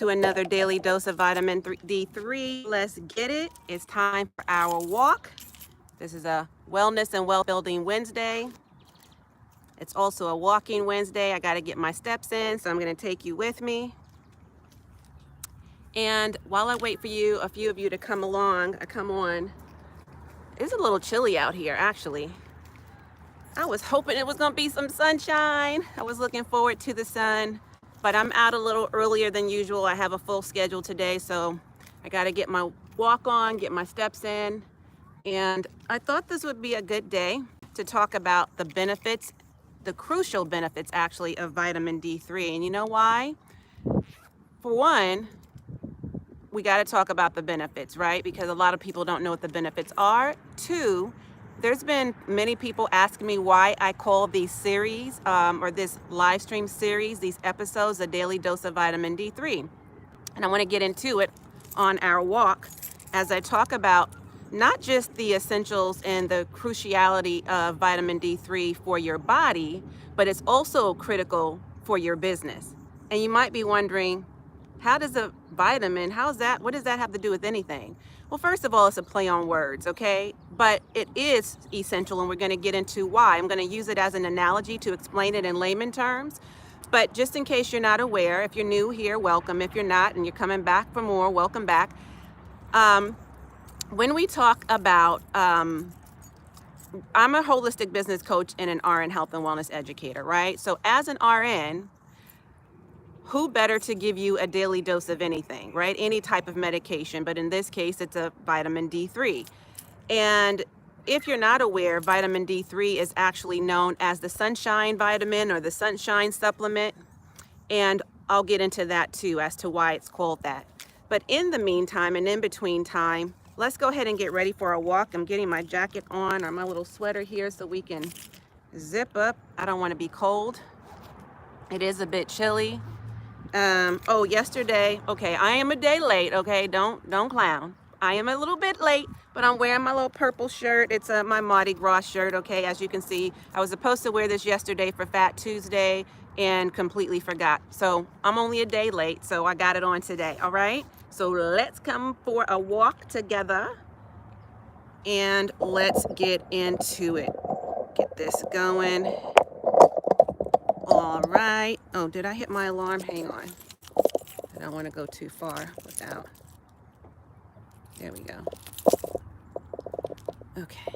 to another daily dose of vitamin D3. Let's get it. It's time for our walk. This is a Wellness and Wealth Building Wednesday. It's also a walking Wednesday. I got to get my steps in, so I'm going to take you with me. And while I wait for you, a few of you to come on, it's a little chilly out here, actually. I was hoping it was going to be some sunshine. I was looking forward to the sun, but I'm out a little earlier than usual. I have a full schedule today, so I got to get my walk on, get my steps in. And I thought this would be a good day to talk about the benefits, the crucial benefits actually of vitamin D3. And you know why? For one, we got to talk about the benefits, right? Because a lot of people don't know what the benefits are. Two, there's been many people asking me why I call these series or this live stream series, these episodes, a daily dose of vitamin D3. And I want to get into it on our walk as I talk about not just the essentials and the cruciality of vitamin D3 for your body, but it's also critical for your business. And you might be wondering, how does a vitamin, what does that have to do with anything? Well, first of all, it's a play on words, okay? But it is essential, and we're going to get into why. I'm going to use it as an analogy to explain it in layman terms. But just in case you're not aware, if you're new here, welcome. If you're not and you're coming back for more, welcome back. When we talk about, I'm a holistic business coach and an RN health and wellness educator, right? So as an RN, who better to give you a daily dose of anything, right? Any type of medication, but in this case, it's a vitamin D3. And if you're not aware, vitamin D3 is actually known as the sunshine vitamin or the sunshine supplement. And I'll get into that too as to why it's called that. But in the meantime and in between time, let's go ahead and get ready for a walk. I'm getting my jacket on or my little sweater here so we can zip up. I don't want to be cold. It is a bit chilly. Yesterday, okay, I am a day late, okay, don't clown. I am a little bit late, but I'm wearing my little purple shirt. It's my Mardi Gras shirt, okay, as you can see. I was supposed to wear this yesterday for Fat Tuesday and completely forgot. So I'm only a day late, so I got it on today, all right? So let's come for a walk together and let's get into it. Get this going. All right. Oh, did I hit my alarm? Hang on. I don't want to go too far without. There we go. Okay.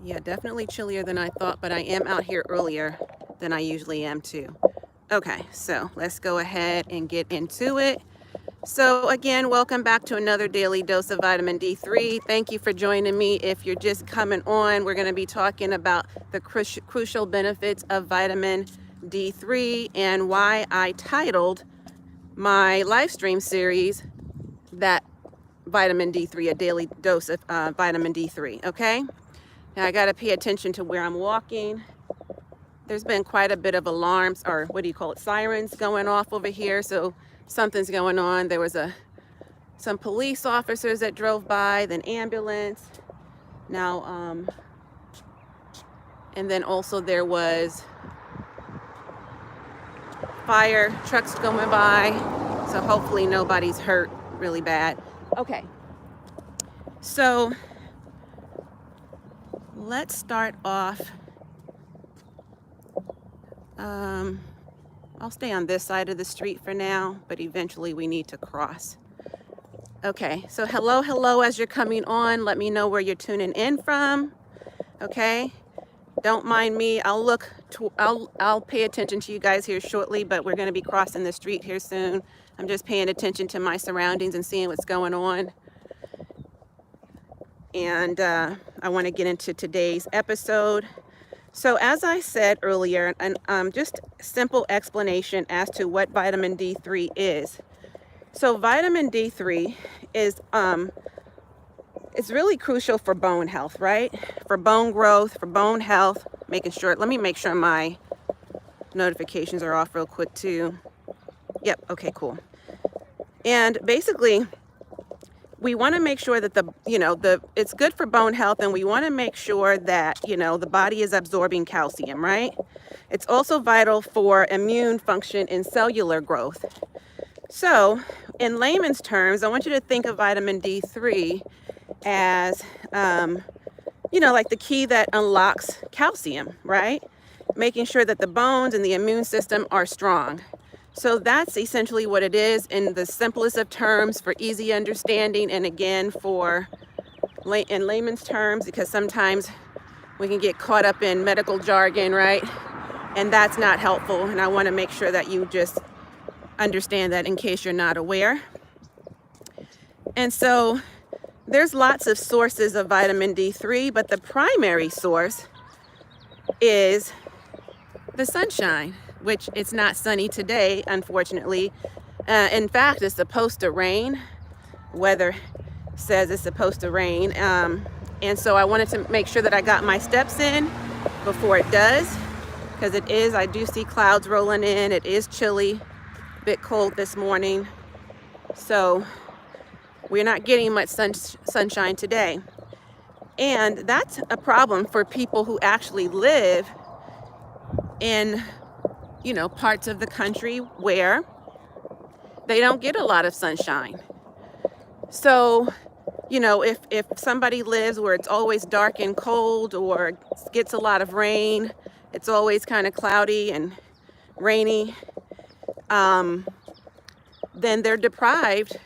Yeah, definitely chillier than I thought, but I am out here earlier than I usually am too. Okay, so let's go ahead and get into it. So again, welcome back to another daily dose of vitamin D3. Thank you for joining me. If you're just coming on, we're going to be talking about the crucial benefits of vitamin D3 and why I titled my live stream series that vitamin D3, a daily dose of vitamin D3, okay? Now I got to pay attention to where I'm walking. There's been quite a bit of alarms, or what do you call it, sirens going off over here, so something's going on. There was some police officers that drove by, then ambulance. Now, and then also there was fire trucks going by. So hopefully nobody's hurt really bad. Okay. So let's start off. I'll stay on this side of the street for now, but eventually we need to cross. Okay, so hello as you're coming on. Let me know where you're tuning in from. Okay, don't mind me. I'll pay attention to you guys here shortly, but we're going to be crossing the street here soon. I'm just paying attention to my surroundings and seeing what's going on. And I want to get into today's episode. So as I said earlier, and just simple explanation as to what vitamin D3 is. So vitamin D3 is it's really crucial for bone health, right? For bone growth, for bone health, let me make sure my notifications are off real quick too. Yep, okay, cool. And basically, we want to make sure that it's good for bone health, and we want to make sure that, the body is absorbing calcium, right? It's also vital for immune function and cellular growth. So in layman's terms, I want you to think of vitamin D3 as, like the key that unlocks calcium, right? Making sure that the bones and the immune system are strong. So that's essentially what it is in the simplest of terms for easy understanding. And again, in layman's terms, because sometimes we can get caught up in medical jargon, right? And that's not helpful. And I want to make sure that you just understand that in case you're not aware. And so there's lots of sources of vitamin D3, but the primary source is the sunshine, which it's not sunny today, unfortunately. In fact, it's supposed to rain. Weather says it's supposed to rain. And so I wanted to make sure that I got my steps in before it does, because I do see clouds rolling in. It is chilly, a bit cold this morning. So we're not getting much sunshine today. And that's a problem for people who actually live in, parts of the country where they don't get a lot of sunshine. So, if somebody lives where it's always dark and cold or gets a lot of rain, it's always kind of cloudy and rainy, then they're deprived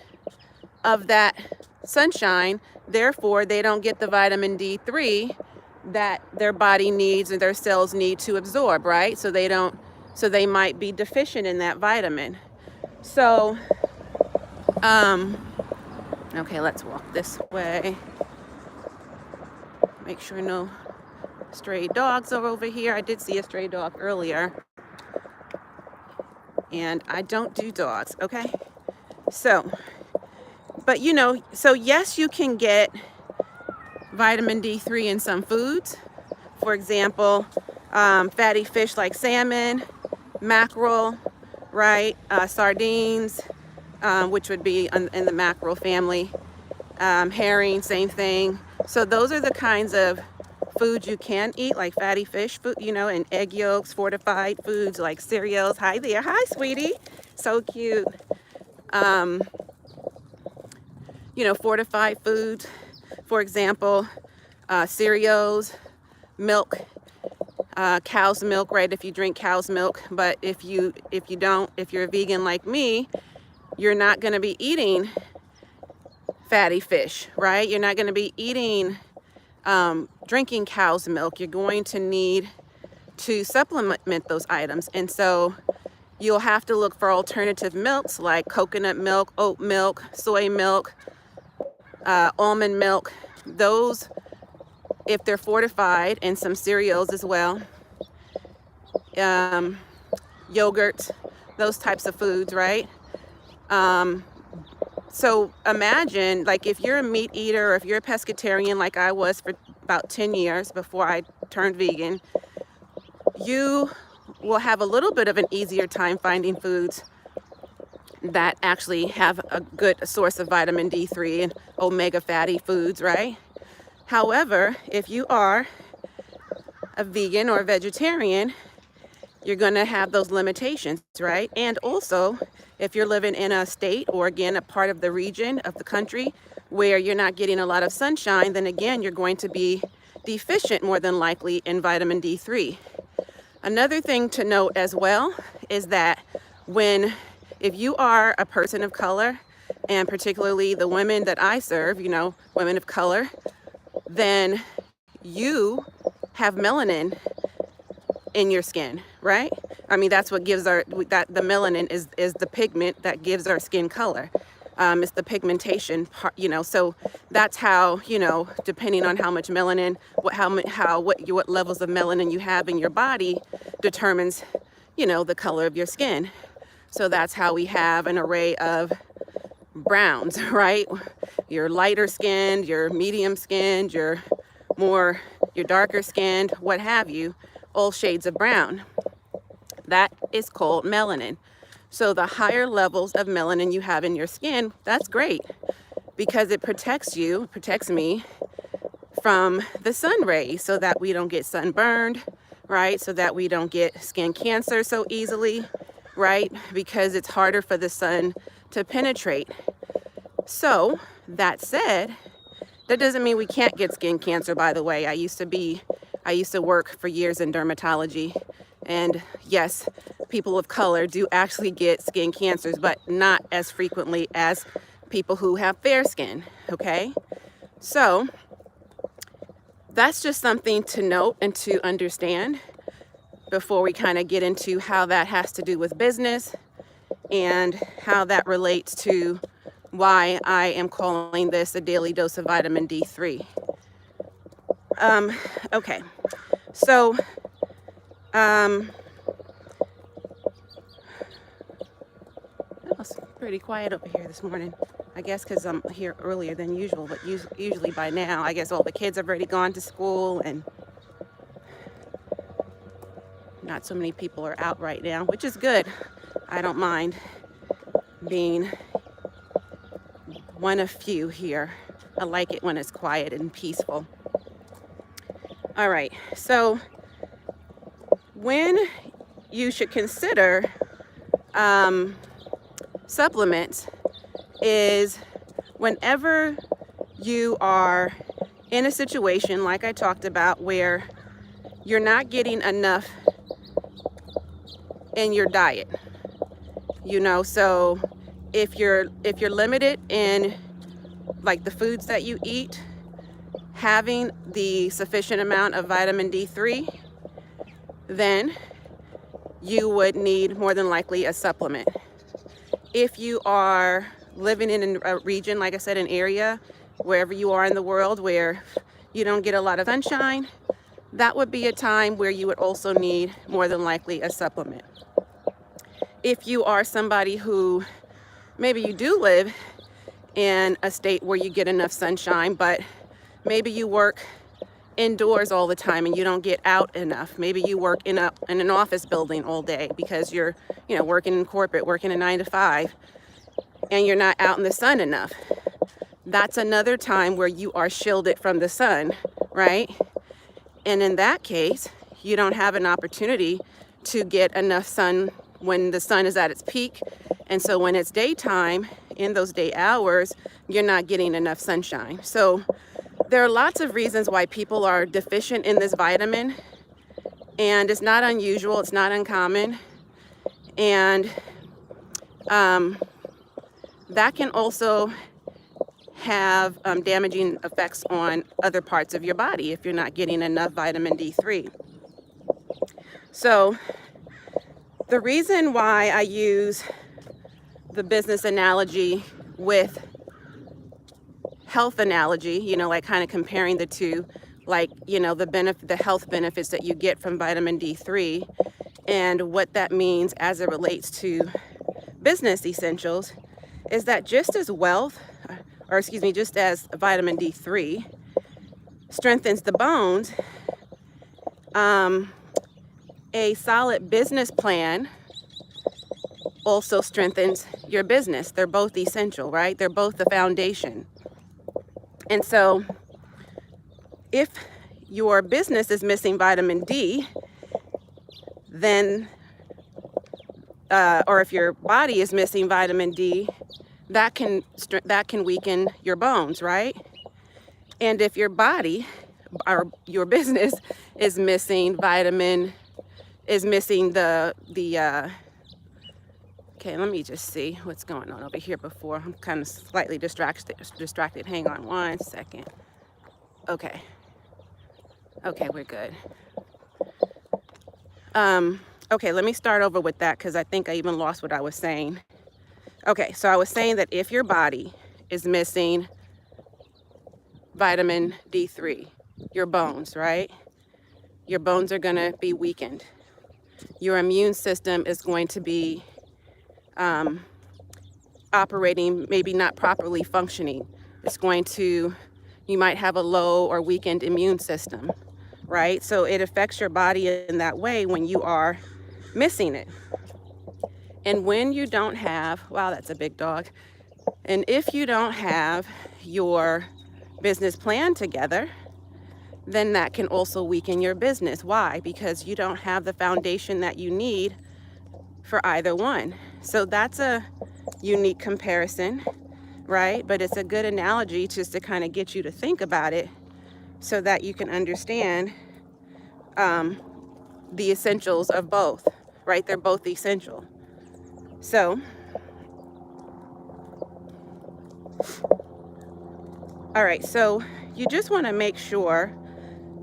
of that sunshine. Therefore, they don't get the vitamin D3 that their body needs and their cells need to absorb, right? So they might be deficient in that vitamin. So, okay, let's walk this way. Make sure no stray dogs are over here. I did see a stray dog earlier. And I don't do dogs, okay? But yes, you can get vitamin D3 in some foods. For example, fatty fish like salmon, mackerel, right? Sardines, which would be in the mackerel family. Herring, same thing. So those are the kinds of foods you can eat, like fatty fish food, and egg yolks, fortified foods like cereals. Hi there. Hi, sweetie. So cute. Fortified foods, for example, cereals, milk, cow's milk, right? If you drink cow's milk, but if you don't, if you're a vegan like me, you're not going to be eating fatty fish, right? You're not going to be eating, drinking cow's milk. You're going to need to supplement those items. And so you'll have to look for alternative milks like coconut milk, oat milk, soy milk, almond milk. Those, if they're fortified, and some cereals as well, yogurt, those types of foods, right? So imagine, like, if you're a meat eater or if you're a pescatarian like I was for about 10 years before I turned vegan, you will have a little bit of an easier time finding foods that actually have a good source of vitamin D3 and omega fatty foods, right? However, if you are a vegan or a vegetarian, you're going to have those limitations, right? And also, if you're living in a state or, again, a part of the region of the country where you're not getting a lot of sunshine, then again, you're going to be deficient more than likely in vitamin D3. Another thing to note as well is that if you are a person of color, and particularly the women that I serve, women of color, then you have melanin in your skin, right? I mean, that's what gives the melanin is the pigment that gives our skin color. It's the pigmentation part, so that's how, depending on how much melanin, what levels of melanin you have in your body determines, the color of your skin. So that's how we have an array of browns, right? You're lighter skinned, you're medium skinned, you're darker skinned, what have you, all shades of brown. That is called melanin. So the higher levels of melanin you have in your skin, that's great because it protects me from the sun rays so that we don't get sunburned, right? So that we don't get skin cancer so easily. right? Because it's harder for the sun to penetrate. So that said, that doesn't mean we can't get skin cancer, by the way. I used to work for years in dermatology, and yes, people of color do actually get skin cancers, but not as frequently as people who have fair skin, okay? So that's just something to note and to understand before we kind of get into how that has to do with business and how that relates to why I am calling this a daily dose of vitamin D3. Okay, so it's pretty quiet over here this morning. I guess because I'm here earlier than usual, but usually by now, I guess all the kids have already gone to school and not so many people are out right now, which is good. I don't mind being one of few here. I like it when it's quiet and peaceful. All right, so when you should consider supplements is whenever you are in a situation like I talked about where you're not getting enough in your diet. You know, so if you're limited in like the foods that you eat, having the sufficient amount of vitamin D3, then you would need more than likely a supplement. If you are living in a region, like I said, an area, wherever you are in the world where you don't get a lot of sunshine, that would be a time where you would also need more than likely a supplement. If you are somebody who maybe you do live in a state where you get enough sunshine, but maybe you work indoors all the time and you don't get out enough. Maybe you work in an office building all day because you're, working in corporate, working a 9 to 5, and you're not out in the sun enough. That's another time where you are shielded from the sun, right? And in that case, you don't have an opportunity to get enough sun when the sun is at its peak. And so when it's daytime, in those day hours, you're not getting enough sunshine. So there are lots of reasons why people are deficient in this vitamin, and it's not unusual, it's not uncommon. And that can also have damaging effects on other parts of your body if you're not getting enough vitamin D3. So the reason why I use the business analogy with health analogy, like kind of comparing the two, like, the health benefits that you get from vitamin D3 and what that means as it relates to business essentials, is that just as just as vitamin D3 strengthens the bones, a solid business plan also strengthens your business. They're both essential, right? They're both the foundation. And so if your business is missing vitamin D, then, or if your body is missing vitamin D, that can weaken your bones, right? And if your body or your business is missing okay, let me just see what's going on over here before. I'm kind of slightly distracted. Hang on one second. Okay, we're good. Okay, let me start over with that because I think I even lost what I was saying. Okay, so I was saying that if your body is missing vitamin D3, your bones, right? Your bones are going to be weakened. Your immune system is going to be operating, maybe not properly functioning. You might have a low or weakened immune system, right? So it affects your body in that way when you are missing it. And when you don't have, wow, that's a big dog. And if you don't have your business plan together, then that can also weaken your business. Why? Because you don't have the foundation that you need for either one. So that's a unique comparison, right? But it's a good analogy just to kind of get you to think about it so that you can understand the essentials of both, right? They're both essential. So, all right, so you just want to make sure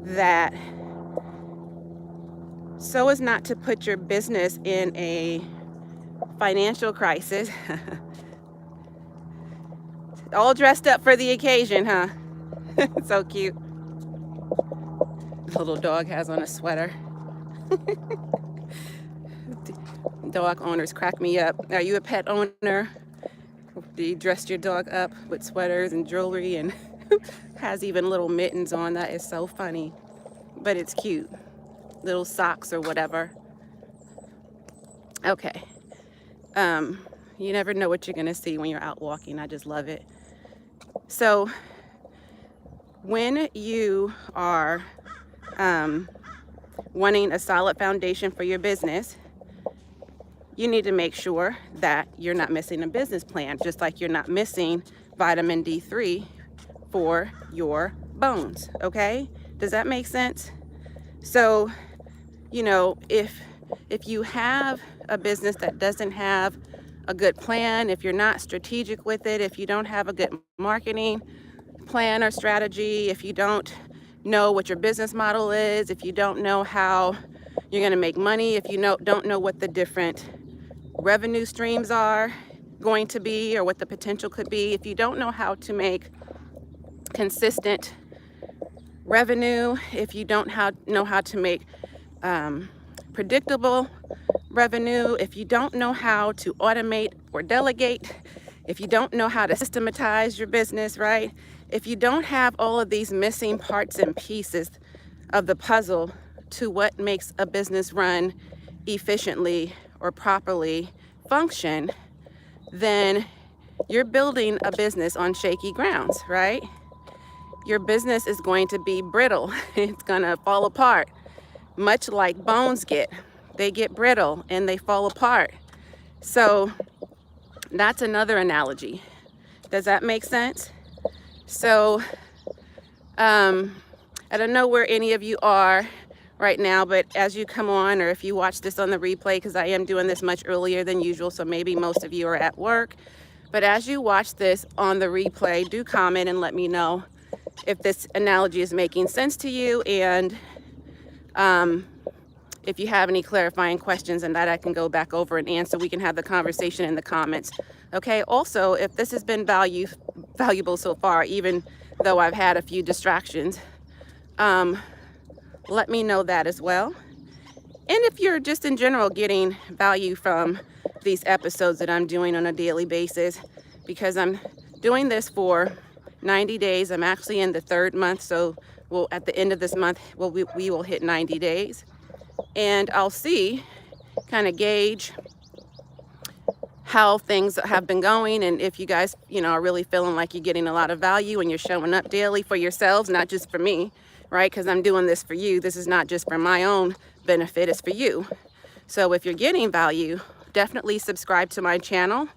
that so as not to put your business in a financial crisis. All dressed up for the occasion, huh? So cute. The little dog has on a sweater. Dog owners crack me up. Are you a pet owner? Do you dress your dog up with sweaters and jewelry and has even little mittens on? That is so funny, but it's cute. Little socks or whatever. Okay. You never know what you're gonna see when you're out walking. I just love it. So when you are wanting a solid foundation for your business, you need to make sure that you're not missing a business plan, just like you're not missing vitamin D3 for your bones, okay? Does that make sense? So, you know, if you have a business that doesn't have a good plan, if you're not strategic with it, if you don't have a good marketing plan or strategy, if you don't know what your business model is, if you don't know how you're going to make money, if you don't know what the different revenue streams are going to be or what the potential could be, if you don't know how to make consistent revenue, if you don't know how to make predictable revenue, if you don't know how to automate or delegate, if you don't know how to systematize your business, right? If you don't have all of these missing parts and pieces of the puzzle to what makes a business run efficiently or properly function, then you're building a business on shaky grounds, right? Your business is going to be brittle. It's gonna fall apart, much like bones get. They get brittle and they fall apart. So that's another analogy. Does that make sense? So I don't know where any of you are right now, but as you come on, or if you watch this on the replay, because I am doing this much earlier than usual, so maybe most of you are at work. But as you watch this on the replay, do comment and let me know if this analogy is making sense to you, and if you have any clarifying questions, and that I can go back over and answer. We can have the conversation in the comments. Okay, also, if this has been valuable so far, even though I've had a few distractions, let me know that as well. And if you're just in general getting value from these episodes that I'm doing on a daily basis, because I'm doing this for 90 days. I'm actually in the 3rd month, so at the end of this month, we will hit 90 days. And I'll see, kind of gauge how things have been going, and if you guys, are really feeling like you're getting a lot of value and you're showing up daily for yourselves, not just for me, right? Because I'm doing this for you. This is not just for my own benefit, it's for you. So if you're getting value, definitely subscribe to my channel.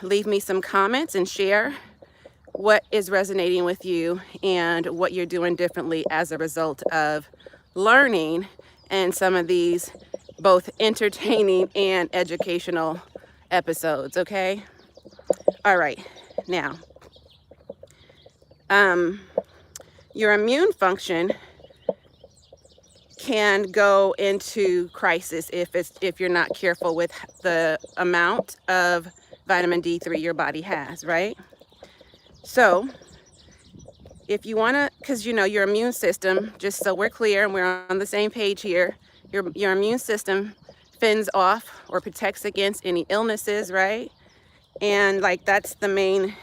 Leave me some comments and share what is resonating with you and what you're doing differently as a result of learning and some of these both entertaining and educational episodes, okay? All right, now, your immune function can go into crisis if you're not careful with the amount of vitamin D3 your body has, right? So if you want to, because your immune system, just so we're clear and we're on the same page here, your immune system fends off or protects against any illnesses, right? And like that's the main,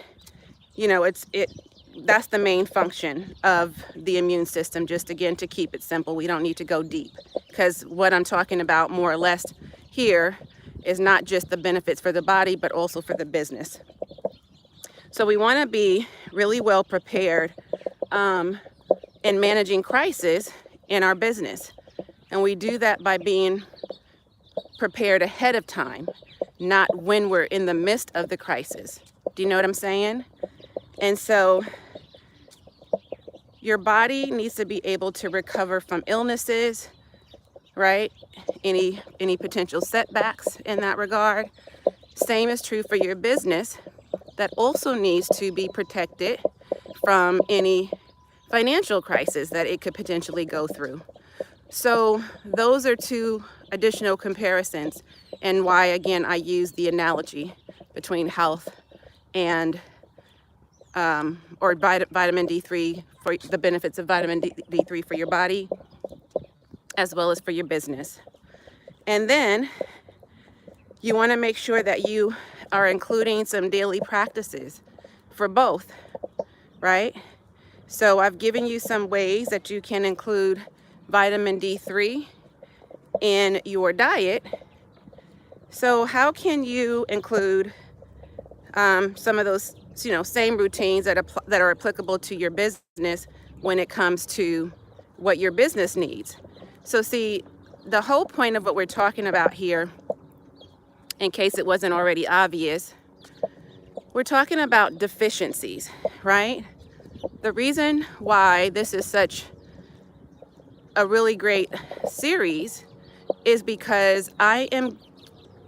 that's the main function of the immune system. Just again, to keep it simple, we don't need to go deep, because what I'm talking about more or less here is not just the benefits for the body, but also for the business. So we want to be really well prepared in managing crisis in our business. And we do that by being prepared ahead of time, not when we're in the midst of the crisis. Do you know what I'm saying? And so your body needs to be able to recover from illnesses, right? Any potential setbacks in that regard. Same is true for your business, that also needs to be protected from any financial crisis that it could potentially go through. So those are two additional comparisons, and why, again, I use the analogy between health and or vitamin D3, for the benefits of vitamin D3 for your body as well as for your business. And then you want to make sure that you are including some daily practices for both, right? So I've given you some ways that you can include vitamin D3 in your diet. So how can you include some of those, same routines that are applicable to your business when it comes to what your business needs? So see, the whole point of what we're talking about here, in case it wasn't already obvious, we're talking about deficiencies, right? The reason why this is such a really great series is because I am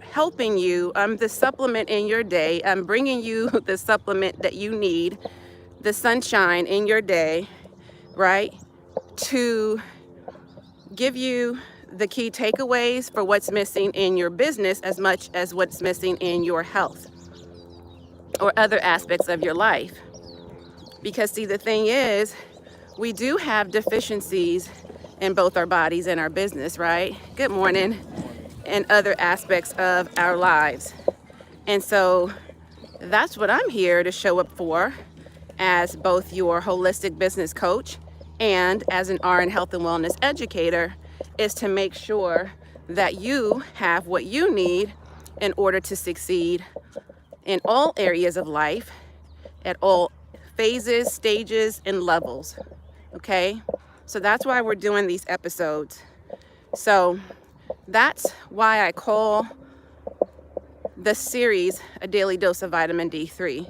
helping you. I'm the supplement in your day. I'm bringing you the supplement that you need, the sunshine in your day, right? To give you the key takeaways for what's missing in your business as much as what's missing in your health or other aspects of your life. Because see, the thing is, we do have deficiencies in both our bodies and our business, right? Good morning. And other aspects of our lives. And so that's what I'm here to show up for, as both your holistic business coach and as an RN health and wellness educator, is to make sure that you have what you need in order to succeed in all areas of life, at all phases, stages, and levels. Okay? So that's why we're doing these episodes. So that's why I call the series A Daily Dose of Vitamin D3,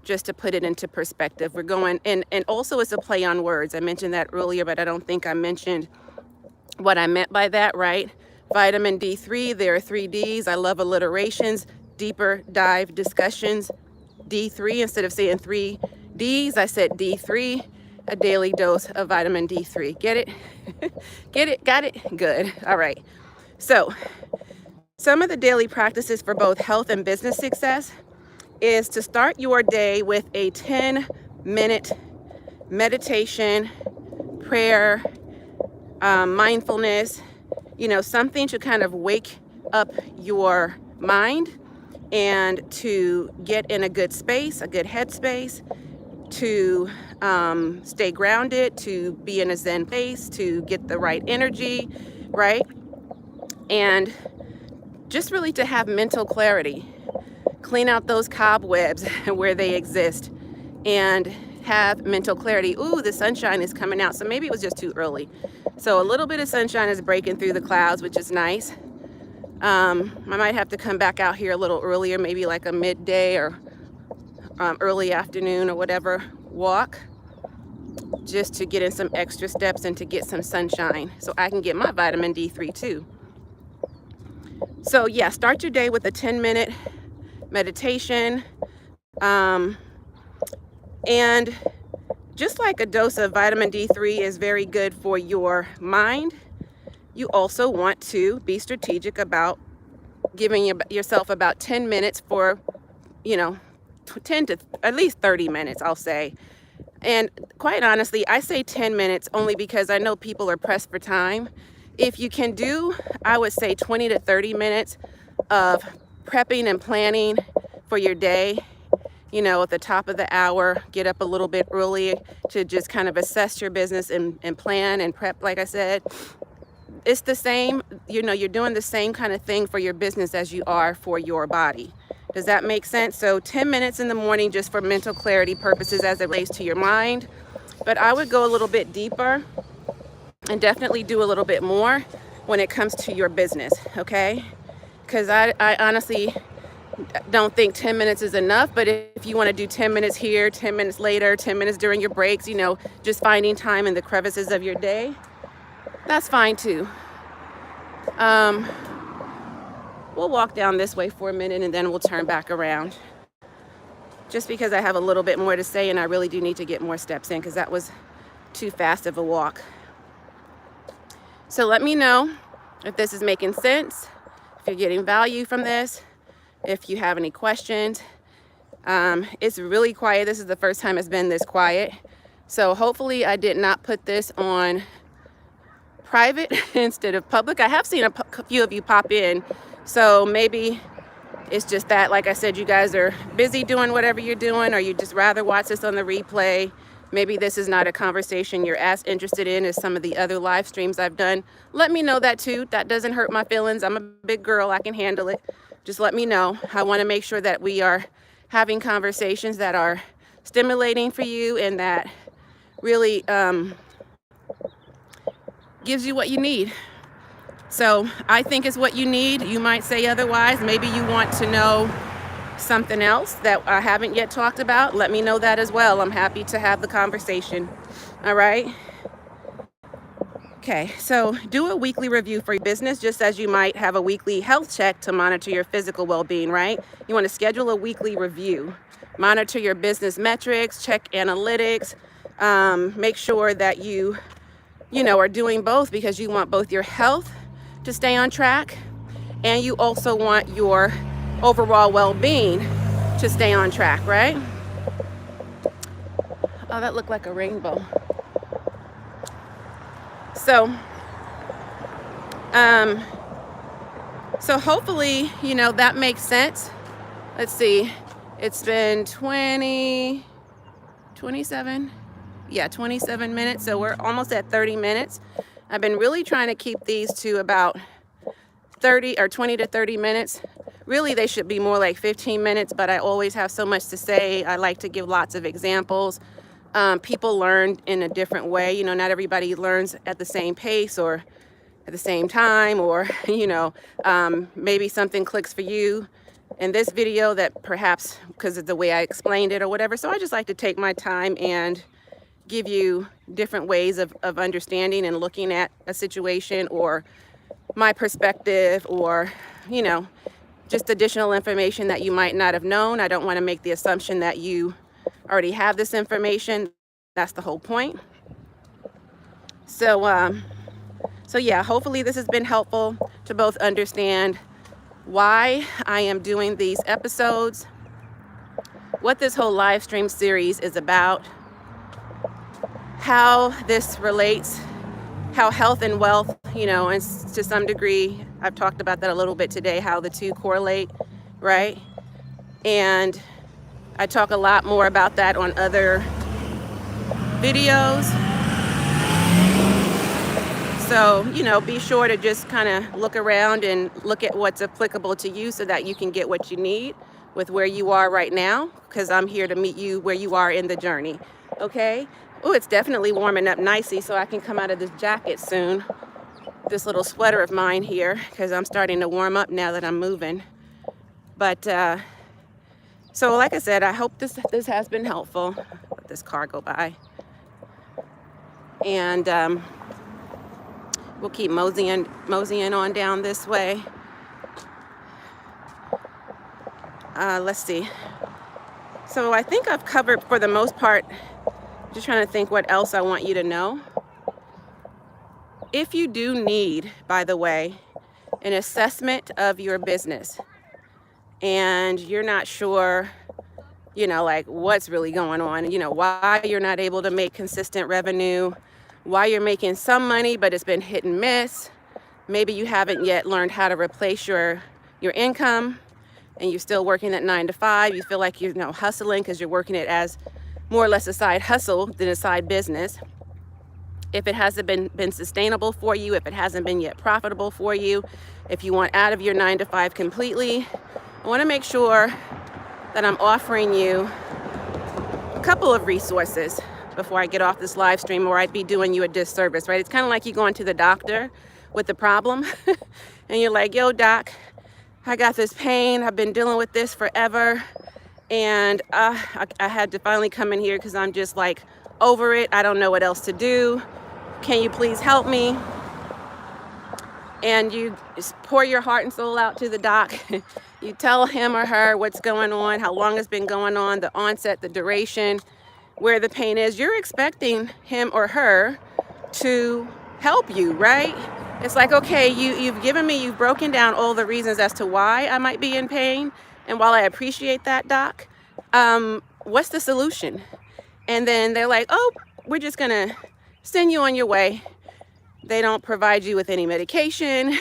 just to put it into perspective. We're going, and also it's a play on words. I mentioned that earlier, but I don't think I mentioned what I meant by that, right? Vitamin D3, there are 3 Ds. I love alliterations, deeper dive discussions. D3, instead of saying 3 Ds, I said D3, a daily dose of vitamin D3. Get it? Get it? Got it? Good. All right. So some of the daily practices for both health and business success is to start your day with a 10-minute meditation, prayer, mindfulness, something to kind of wake up your mind and to get in a good space, a good headspace, to stay grounded, to be in a Zen place, to get the right energy, right? And just really to have mental clarity, clean out those cobwebs where they exist, and have mental clarity. Ooh, the sunshine is coming out. So maybe it was just too early. So a little bit of sunshine is breaking through the clouds, which is nice. I might have to come back out here a little earlier, maybe like a midday or early afternoon or whatever walk, just to get in some extra steps and to get some sunshine so I can get my vitamin D3 too. So yeah, start your day with a 10-minute meditation. And just like a dose of vitamin D3 is very good for your mind, you also want to be strategic about giving yourself about 10 minutes for, 10 to at least 30 minutes, I'll say. And quite honestly, I say 10 minutes only because I know people are pressed for time. If you can do, I would say 20 to 30 minutes of prepping and planning for your day, at the top of the hour, get up a little bit early to just kind of assess your business and plan and prep, like I said. It's the same, you're doing the same kind of thing for your business as you are for your body. Does that make sense? So 10 minutes in the morning just for mental clarity purposes as it relates to your mind. But I would go a little bit deeper and definitely do a little bit more when it comes to your business, okay? because I honestly don't think 10 minutes is enough. But if you want to do 10 minutes here, 10 minutes later, 10 minutes during your breaks, you know, just finding time in the crevices of your day, that's fine too. We'll walk down this way for a minute and then we'll turn back around. Just because I have a little bit more to say and I really do need to get more steps in because that was too fast of a walk. So let me know if this is making sense, if you're getting value from this, if you have any questions. It's really quiet. This is the first time it's been this quiet. So hopefully I did not put this on private instead of public. I have seen a few of you pop in. So maybe it's just that, like I said, you guys are busy doing whatever you're doing, or you just rather watch this on the replay. Maybe this is not a conversation you're as interested in as some of the other live streams I've done. Let me know that too. That doesn't hurt my feelings. I'm a big girl. I can handle it. Just let me know. I want to make sure that we are having conversations that are stimulating for you and that really gives you what you need. So I think it's what you need. You might say otherwise. Maybe you want to know something else that I haven't yet talked about. Let me know that as well. I'm happy to have the conversation. All right. Okay, so do a weekly review for your business, just as you might have a weekly health check to monitor your physical well-being, right? You want to schedule a weekly review, monitor your business metrics, check analytics, make sure that you are doing both, because you want both your health to stay on track and you also want your overall well-being to stay on track, right? Oh, that looked like a rainbow. So hopefully, that makes sense. Let's see. It's been 27 minutes. So we're almost at 30 minutes. I've been really trying to keep these to about 20 to 30 minutes. Really, they should be more like 15 minutes, but I always have so much to say. I like to give lots of examples. People learn in a different way. Not everybody learns at the same pace or at the same time, or, maybe something clicks for you in this video that perhaps because of the way I explained it or whatever. So I just like to take my time and give you different ways of understanding and looking at a situation, or my perspective, or, just additional information that you might not have known. I don't want to make the assumption that you already have this information. That's the whole point. So yeah, hopefully this has been helpful to both understand why I am doing these episodes, what this whole live stream series is about, how this relates, how health and wealth, and to some degree, I've talked about that a little bit today, how the two correlate, right? And I talk a lot more about that on other videos. So, be sure to just kind of look around and look at what's applicable to you so that you can get what you need with where you are right now, because I'm here to meet you where you are in the journey, okay? Oh, it's definitely warming up nicely, so I can come out of this jacket soon, this little sweater of mine here, because I'm starting to warm up now that I'm moving. But, so like I said, I hope this has been helpful. Let this car go by. And we'll keep moseying on down this way. Let's see. So I think I've covered, for the most part, just trying to think what else I want you to know. If you do need, by the way, an assessment of your business, and you're not sure, like what's really going on, why you're not able to make consistent revenue, why you're making some money, but it's been hit and miss. Maybe you haven't yet learned how to replace your income, and you're still working that 9 to 5. You feel like you're hustling because you're working it as more or less a side hustle than a side business. If it hasn't been sustainable for you, if it hasn't been yet profitable for you, if you want out of your 9 to 5 completely, I want to make sure that I'm offering you a couple of resources before I get off this live stream, or I'd be doing you a disservice, right? It's kind of like you going to the doctor with the problem and you're like, yo, doc, I got this pain. I've been dealing with this forever. And I had to finally come in here because I'm just like over it. I don't know what else to do. Can you please help me? And you just pour your heart and soul out to the doc. You tell him or her what's going on, how long it's been going on, the onset, the duration, where the pain is. You're expecting him or her to help you, right? It's like, okay, you've broken down all the reasons as to why I might be in pain. And while I appreciate that, doc, what's the solution? And then they're like, oh, we're just gonna send you on your way. They don't provide you with any medication.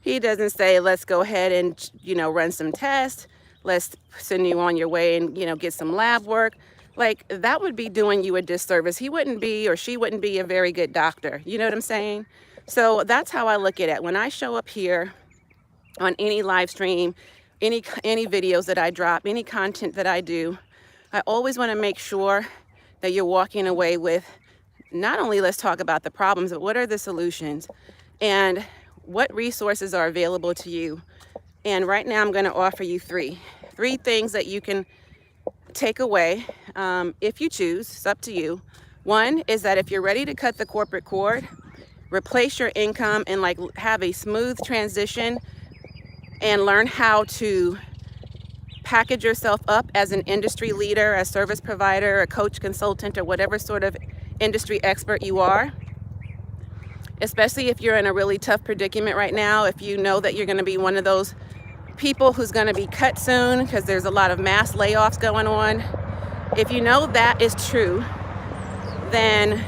He doesn't say, let's go ahead and, run some tests. Let's send you on your way and, get some lab work. Like, that would be doing you a disservice. He wouldn't be, or she wouldn't be, a very good doctor. You know what I'm saying? So that's how I look at it. When I show up here on any live stream, any videos that I drop, any content that I do, I always want to make sure that you're walking away with not only let's talk about the problems, but what are the solutions and what resources are available to you. And right now I'm going to offer you three things that you can take away if you choose. It's up to you. One is that if you're ready to cut the corporate cord, replace your income and have a smooth transition and learn how to package yourself up as an industry leader, a service provider, a coach, consultant, or whatever sort of industry expert you are, especially if you're in a really tough predicament right now. If you know that you're going to be one of those people who's going to be cut soon because there's a lot of mass layoffs going on, if you know that is true, then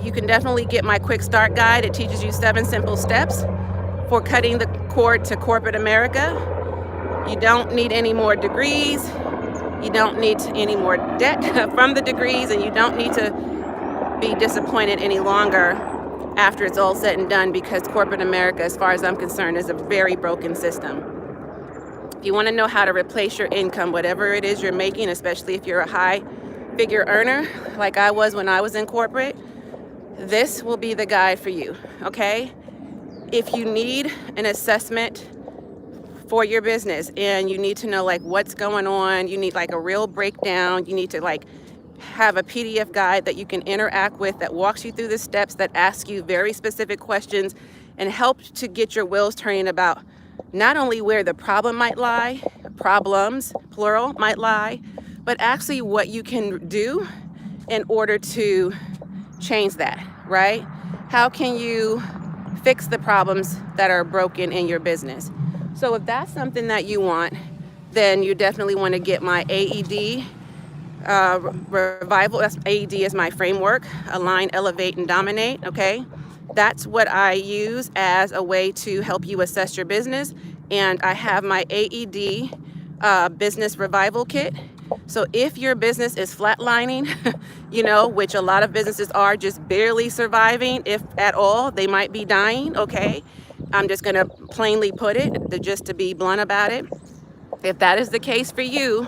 you can definitely get my quick start guide. It teaches you 7 simple steps for cutting the cord to corporate America. You don't need any more degrees. You don't need any more debt from the degrees, and you don't need to be disappointed any longer after it's all said and done, because corporate America, as far as I'm concerned, is a very broken system. If you want to know how to replace your income, whatever it is you're making, especially if you're a high figure earner like I was when I was in corporate, this will be the guide for you, okay? If you need an assessment for your business and you need to know what's going on, you need a real breakdown, you need to have a PDF guide that you can interact with, that walks you through the steps, that asks you very specific questions and helps to get your wheels turning about not only where the problem might lie, problems, plural, might lie, but actually what you can do in order to change that, right? How can you fix the problems that are broken in your business? So if that's something that you want, then you definitely want to get my AED revival. That's AED is my framework: align, elevate, and dominate. Okay, that's what I use as a way to help you assess your business. And I have my AED business revival kit. So if your business is flatlining, which a lot of businesses are, just barely surviving, if at all, they might be dying. Okay, I'm just going to plainly put it, just to be blunt about it. If that is the case for you,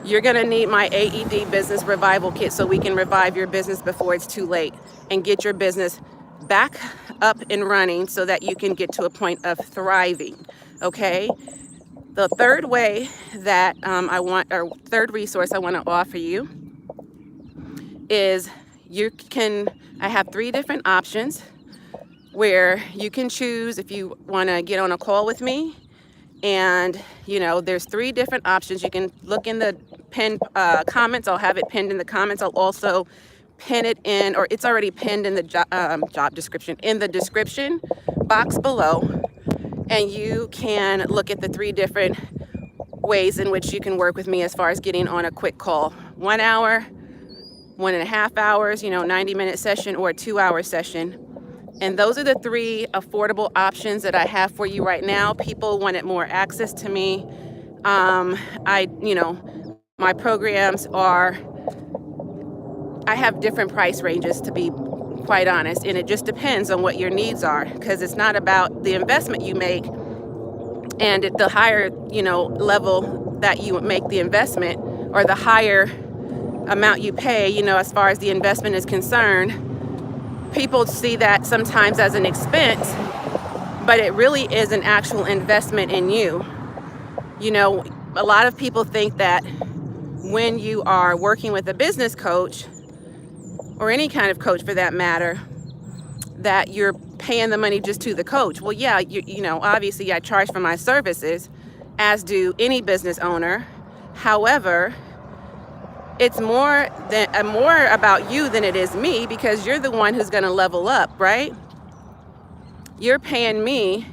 you're going to need my AED business revival kit so we can revive your business before it's too late and get your business back up and running so that you can get to a point of thriving. Okay. The third way that third resource I want to offer you is I have 3 different options where you can choose if you want to get on a call with me. And, there's 3 different options. You can look in the pinned comments. I'll have it pinned in the comments. I'll also pin it in, or it's already pinned in the job description, in the description box below. And you can look at the 3 different ways in which you can work with me as far as getting on a quick call: 1 hour, 1.5 hours, 90-minute session, or a 2-hour session. And those are the 3 affordable options that I have for you right now. People wanted more access to me. My programs I have different price ranges, to be quite honest, and it just depends on what your needs are, because it's not about the investment you make, and the higher, level that you make the investment, or the higher amount you pay, as far as the investment is concerned. People see that sometimes as an expense, but it really is an actual investment in you. You know, a lot of people think that when you are working with a business coach, or any kind of coach for that matter, that you're paying the money just to the coach. Well, yeah, you know, obviously I charge for my services, as do any business owner. However, it's more about you than it is me, because you're the one who's going to level up, right? You're paying me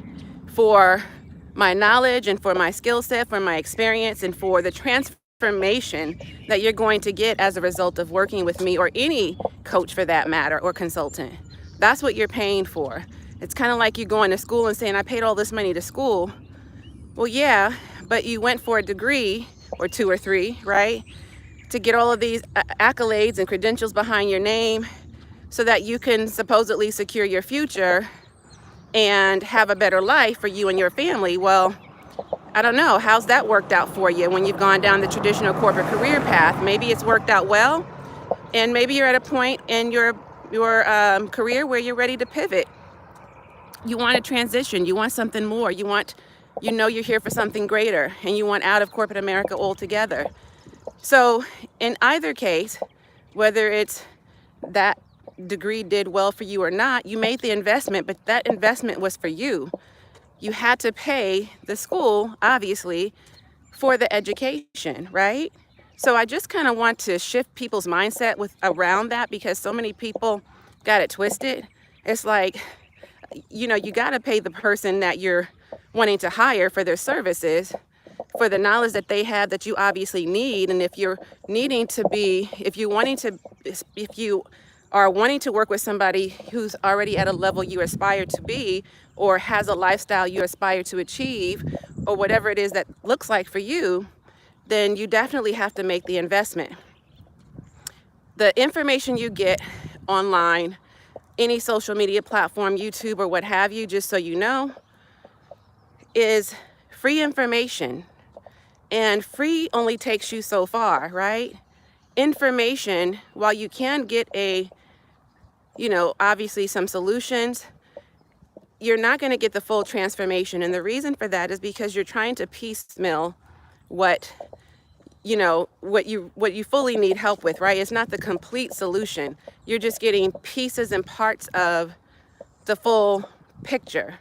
for my knowledge and for my skill set, for my experience, and for the transformation that you're going to get as a result of working with me, or any coach for that matter, or consultant. That's what you're paying for. It's kind of like you going to school and saying, I paid all this money to school. Well, yeah, but you went for a degree or 2 or 3, right? To get all of these accolades and credentials behind your name so that you can supposedly secure your future and have a better life for you and your family. Well, I don't know. How's that worked out for you when you've gone down the traditional corporate career path? Maybe it's worked out well, and maybe you're at a point in your career where you're ready to pivot. You want to transition. You want something more. You know you're here for something greater, and you want out of corporate America altogether. So in either case, whether it's that degree did well for you or not, you made the investment, but that investment was for you. You had to pay the school, obviously, for the education, right? So I just kind of want to shift people's mindset around that, because so many people got it twisted. It's like, you know, you got to pay the person that you're wanting to hire for their services, for the knowledge that they have that you obviously need. And if you are wanting to work with somebody who's already at a level you aspire to be, or has a lifestyle you aspire to achieve, or whatever it is that looks like for you, then you definitely have to make the investment. The information you get online, any social media platform, YouTube or what have you, just so you know, is free information. And free only takes you so far, right? Information, while you can get obviously some solutions, you're not going to get the full transformation. And the reason for that is because you're trying to piecemeal what you fully need help with, right? It's not the complete solution. You're just getting pieces and parts of the full picture,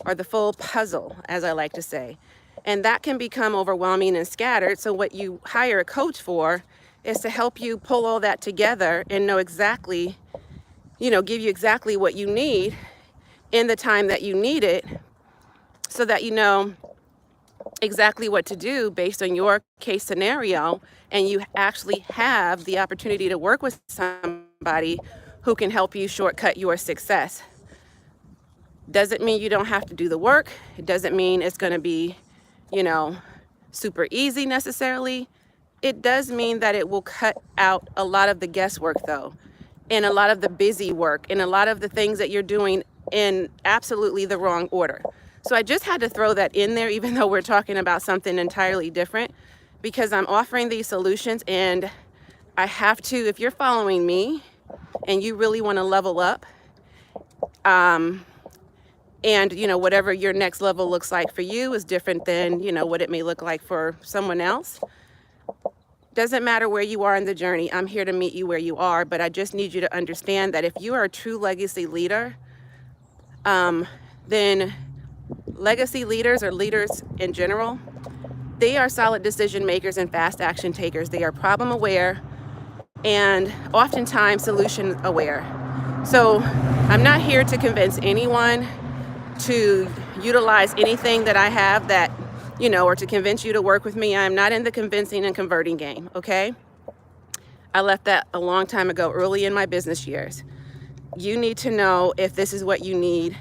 or the full puzzle, as I like to say. And that can become overwhelming and scattered. So what you hire a coach for is to help you pull all that together and know exactly, give you exactly what you need in the time that you need it, so that you know exactly what to do based on your case scenario, and you actually have the opportunity to work with somebody who can help you shortcut your success. Doesn't mean you don't have to do the work. It doesn't mean it's going to be super easy necessarily. It does mean that it will cut out a lot of the guesswork, though, and a lot of the busy work, and a lot of the things that you're doing in absolutely the wrong order. So I just had to throw that in there, even though we're talking about something entirely different, because I'm offering these solutions, and I have to, if you're following me and you really want to level up, and whatever your next level looks like for you is different than what it may look like for someone else. Doesn't matter where you are in the journey. I'm here to meet you where you are, but I just need you to understand that if you are a true legacy leader, then legacy leaders, or leaders in general, they are solid decision makers and fast action takers. They are problem aware and oftentimes solution aware. So I'm not here to convince anyone to utilize anything that I have that, or to convince you to work with me. I'm not in the convincing and converting game, okay? I left that a long time ago, early in my business years. You need to know if this is what you need.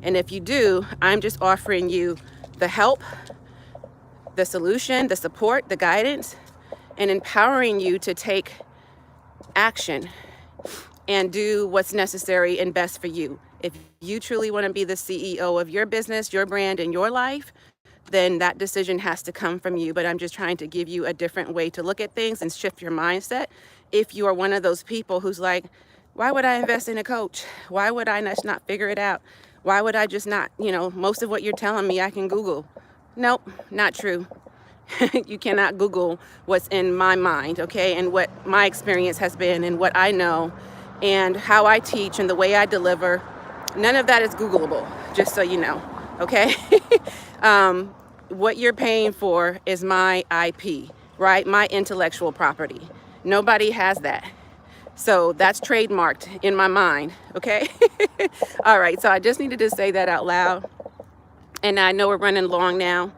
And if you do, I'm just offering you the help, the solution, the support, the guidance, and empowering you to take action and do what's necessary and best for you. If you truly want to be the CEO of your business, your brand, and your life, then that decision has to come from you. But I'm just trying to give you a different way to look at things and shift your mindset. If you are one of those people who's like, why would I invest in a coach? Why would I not figure it out? Why would I just not, most of what you're telling me I can Google? Nope, not true. You cannot Google what's in my mind, okay, and what my experience has been and what I know and how I teach and the way I deliver. None of that is Googleable, just so you know, okay? What you're paying for is my IP, right? My intellectual property. Nobody has that. So that's trademarked in my mind, okay? All right, so I just needed to say that out loud. And I know we're running long now,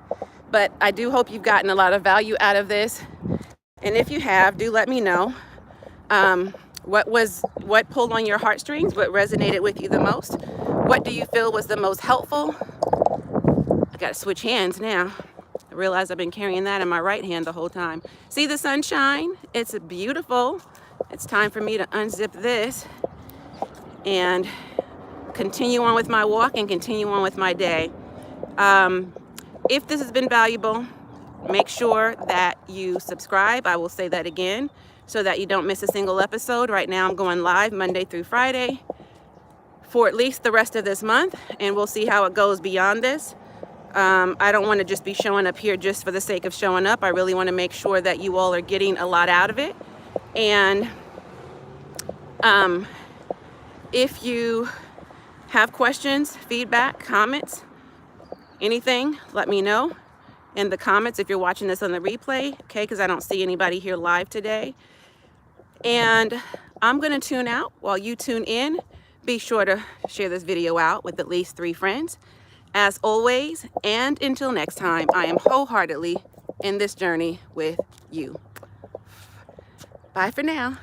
but I do hope you've gotten a lot of value out of this. And if you have, do let me know. What pulled on your heartstrings? What resonated with you the most? What do you feel was the most helpful? I gotta switch hands now. I realize I've been carrying that in my right hand the whole time. See the sunshine? It's beautiful. It's time for me to unzip this and continue on with my walk and continue on with my day. If this has been valuable, make sure that you subscribe. I will say that again so that you don't miss a single episode. Right now I'm going live Monday through Friday for at least the rest of this month, and we'll see how it goes beyond this. I don't want to just be showing up here just for the sake of showing up. I really want to make sure that you all are getting a lot out of it. And if you have questions, feedback, comments, anything, let me know in the comments if you're watching this on the replay, okay, because I don't see anybody here live today. And I'm going to tune out while you tune in. Be sure to share this video out with at least 3 friends. As always, and until next time, I am wholeheartedly in this journey with you. Bye for now.